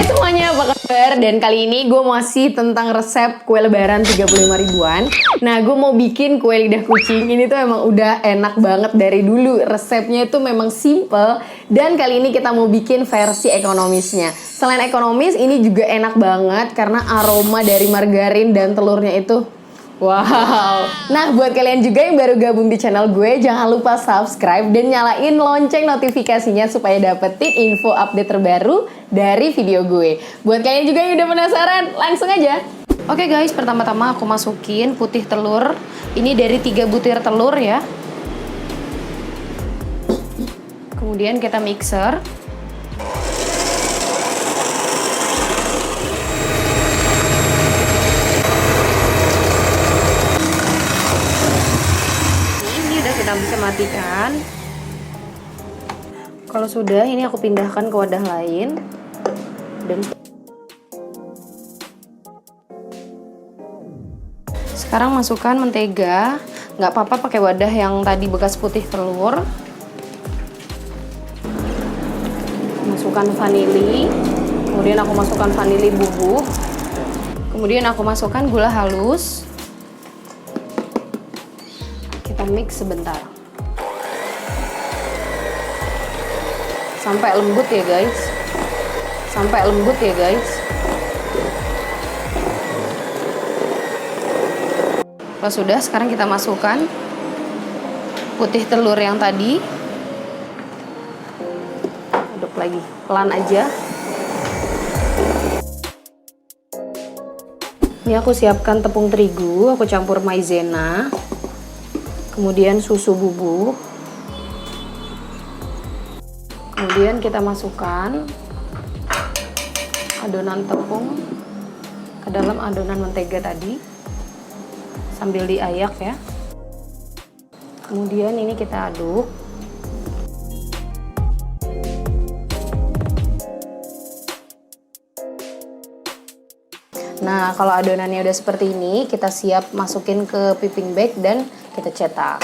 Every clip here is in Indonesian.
semuanya, apa kabar? Dan kali ini gue masih tentang resep kue lebaran 35 ribuan. Nah, gue mau bikin kue lidah kucing. Ini tuh emang udah enak banget dari dulu. Resepnya itu memang simple. Dan kali ini kita mau bikin versi ekonomisnya. Selain ekonomis, ini juga enak banget karena aroma dari margarin dan telurnya itu wow. Nah, buat kalian juga yang baru gabung di channel gue, jangan lupa subscribe dan nyalain lonceng notifikasinya supaya dapetin info update terbaru dari video gue. Buat kalian juga yang udah penasaran, langsung aja. Oke guys, pertama-tama aku masukin putih telur. Ini dari 3 butir telur ya. Kemudian kita mixer. Kita bisa matikan. Kalau sudah, ini aku pindahkan ke wadah lain. Dan sekarang masukkan mentega. Nggak apa-apa pakai wadah yang tadi bekas putih telur. Masukkan vanili. Kemudian aku masukkan vanili bubuk. Kemudian aku masukkan gula halus. Kita mix sebentar sampai lembut ya guys, Kalau sudah, sekarang kita masukkan putih telur yang tadi, aduk lagi pelan aja. Ini aku siapkan tepung terigu, aku campur maizena. Kemudian susu bubuk. Kemudian kita masukkan adonan tepung ke dalam adonan mentega tadi sambil diayak ya. Kemudian ini kita aduk. Nah, kalau adonannya udah seperti ini, kita siap masukin ke piping bag dan kita cetak.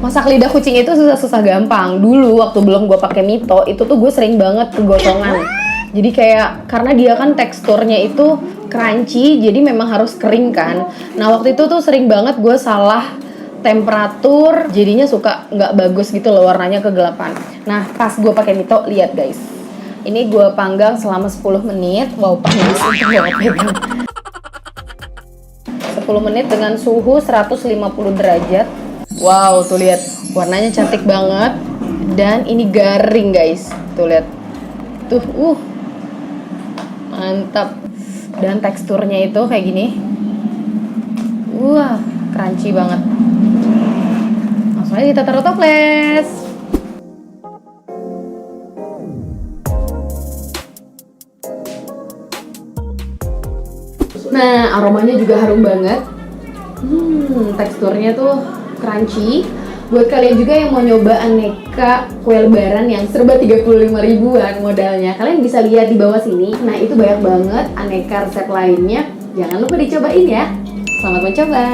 Masak lidah kucing itu susah-susah gampang. Dulu waktu belum gue pakai Mito, itu tuh gue sering banget kegosongan. Jadi kayak karena dia kan teksturnya itu crunchy, jadi memang harus kering kan. Nah waktu itu tuh sering banget gue salah temperatur, jadinya suka nggak bagus gitu loh, warnanya kegelapan. Nah pas gue pakai Mito, lihat guys, ini gue panggang selama 10 menit. Wow, panas untuk gue pegang. 10 menit dengan suhu 150 derajat. Wow, tuh lihat warnanya cantik banget dan ini garing guys. Tuh lihat. Tuh, mantap. Dan teksturnya itu kayak gini. Wah, crunchy banget. Langsung aja kita taruh toples. Nah, aromanya juga harum banget. Teksturnya tuh crunchy. Buat kalian juga yang mau nyoba aneka kue lebaran yang serba 35 ribuan modalnya, kalian bisa lihat di bawah sini. Nah, itu banyak banget aneka resep lainnya. Jangan lupa dicobain ya. Selamat mencoba.